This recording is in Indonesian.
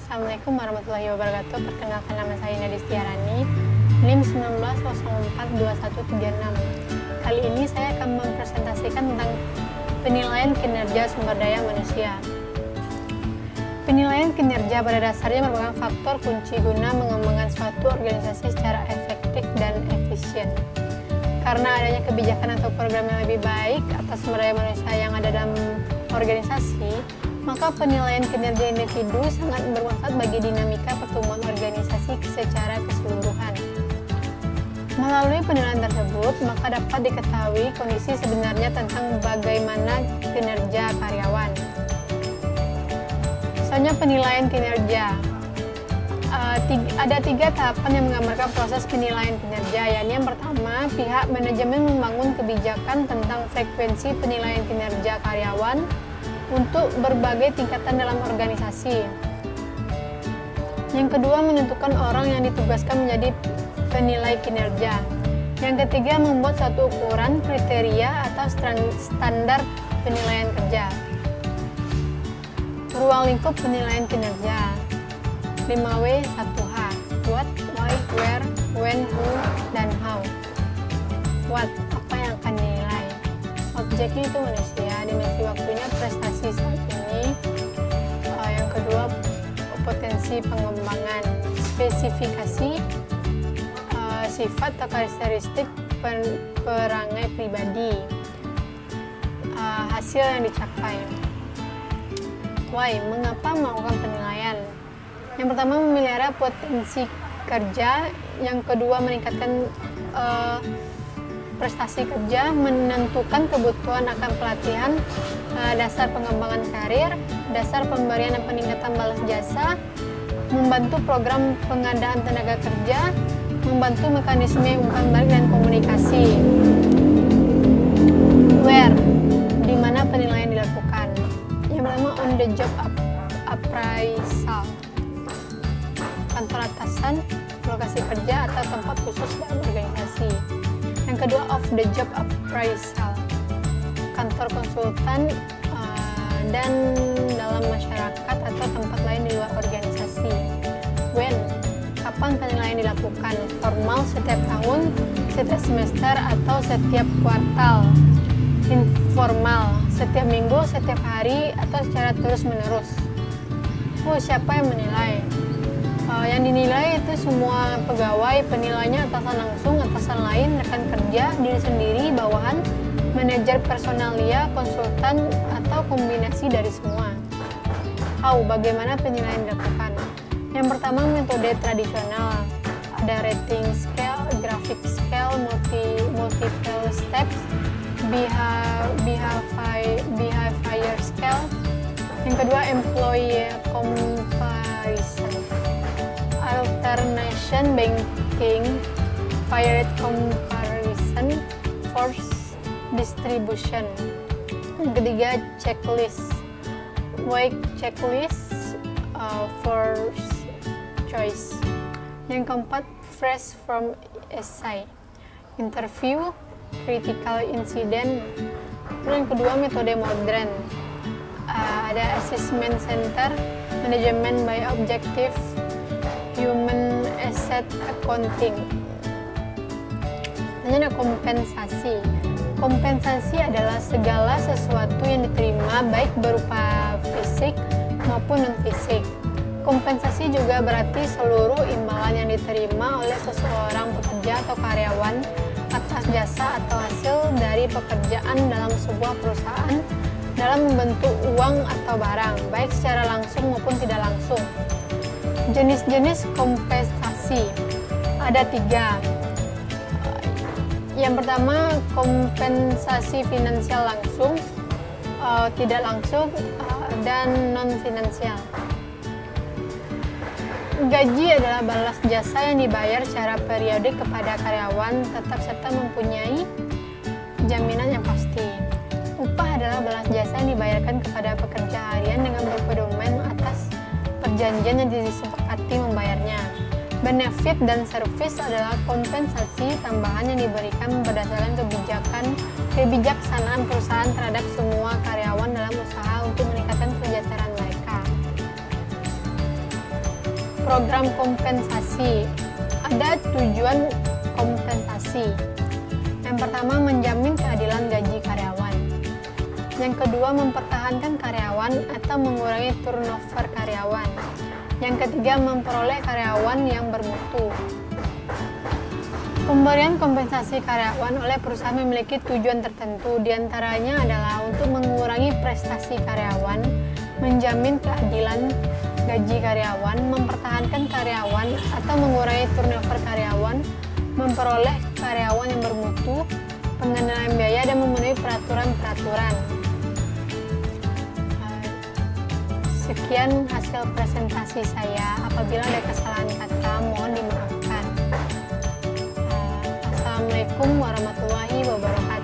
Assalamualaikum warahmatullahi wabarakatuh. Perkenalkan, nama saya Nadis Tiarani, NIM 19042136. Kali ini saya akan mempresentasikan tentang penilaian kinerja sumber daya manusia. Penilaian kinerja pada dasarnya merupakan faktor kunci guna mengembangkan suatu organisasi secara efektif dan efisien. Karena adanya kebijakan atau program yang lebih baik atas sumber daya manusia yang ada dalam organisasi, maka penilaian kinerja individu sangat bermanfaat bagi dinamika pertumbuhan organisasi secara keseluruhan. Melalui penilaian tersebut, maka dapat diketahui kondisi sebenarnya tentang bagaimana kinerja karyawan. Misalnya penilaian kinerja. Ada 3 tahapan yang menggambarkan proses penilaian kinerja, yakni yang pertama, pihak manajemen membangun kebijakan tentang frekuensi penilaian kinerja karyawan untuk berbagai tingkatan dalam organisasi. Yang kedua, menentukan orang yang ditugaskan menjadi penilai kinerja. Yang ketiga, membuat suatu ukuran, kriteria, atau standar penilaian kerja. Ruang lingkup penilaian kinerja. 5W, 1H. What, why, where, when, who, dan how. What, apa yang akan dinilai? Objeknya itu manusia, dimensi waktunya prestasi saat ini. Yang kedua, potensi pengembangan, spesifikasi sifat atau karakteristik perangai pribadi, hasil yang dicapai. Why, mengapa melakukan penilaian? Yang pertama, memelihara potensi kerja. Yang kedua, meningkatkan prestasi kerja, menentukan kebutuhan akan pelatihan, dasar pengembangan karir, dasar pemberian dan peningkatan balas jasa, membantu program pengadaan tenaga kerja, membantu mekanisme umpan balik dan komunikasi. Where, di mana penilaian dilakukan? Yang pertama, on the job appraisal, kantor atasan, lokasi kerja atau tempat khusus dalam organisasi. Yang kedua, off the job appraisal, kantor konsultan dan dalam masyarakat atau tempat lain di luar organisasi. When, kapan penilaian dilakukan? Formal, setiap tahun, setiap semester, atau setiap kuartal. Informal, setiap minggu, setiap hari, atau secara terus-menerus. Siapa yang menilai? Yang dinilai itu semua pegawai, penilainya atasan langsung, atasan lain, rekan kerja, diri sendiri, bawahan, manajer personalia, konsultan, atau kombinasi dari semua. How, bagaimana penilaian dilakukan? Yang pertama, metode tradisional. Ada rating scale, graphic scale, multiple steps, behavior scale. Yang kedua, employee comparison, alternation banking, varied comparison, force distribution. Yang ketiga, checklist, weight checklist, force choice. Yang keempat, fresh from essay, interview, critical incident. Yang kedua, metode modern. Ada assessment center, management by objective, human asset accounting. Dan ada kompensasi. Kompensasi adalah segala sesuatu yang diterima baik berupa fisik maupun non-fisik. Kompensasi juga berarti seluruh imbalan yang diterima oleh seseorang pekerja atau karyawan atas jasa atau hasil dari pekerjaan dalam sebuah perusahaan dalam bentuk uang atau barang, baik secara langsung maupun tidak langsung. Jenis-jenis kompensasi ada 3. Yang pertama, kompensasi finansial langsung, tidak langsung, dan non-finansial. Gaji adalah balas jasa yang dibayar secara periodik kepada karyawan tetap serta mempunyai jaminan yang pasti. Upah adalah balas jasa yang dibayarkan kepada pekerja harian dengan berpedoman atas perjanjian yang disepakati membayarnya. Benefit dan service adalah kompensasi tambahan yang diberikan berdasarkan kebijaksanaan perusahaan terhadap semua karyawan dalam usaha untuk meningkatkan kesejahteraan mereka. program kompensasi. Ada tujuan kompensasi. Yang pertama, menjamin keadilan gaji karyawan. Yang kedua, mempertahankan karyawan atau mengurangi turnover karyawan. Yang ketiga, memperoleh karyawan yang bermutu. Pemberian kompensasi karyawan oleh perusahaan memiliki tujuan tertentu, diantaranya adalah untuk mengurangi prestasi karyawan, menjamin keadilan gaji karyawan, mempertahankan karyawan atau mengurangi turnover karyawan, memperoleh karyawan yang bermutu, pengendalian biaya, dan memenuhi peraturan-peraturan. Sekian hasil presentasi saya. Apabila ada kesalahan kata, mohon dimaafkan. Assalamualaikum warahmatullahi wabarakatuh.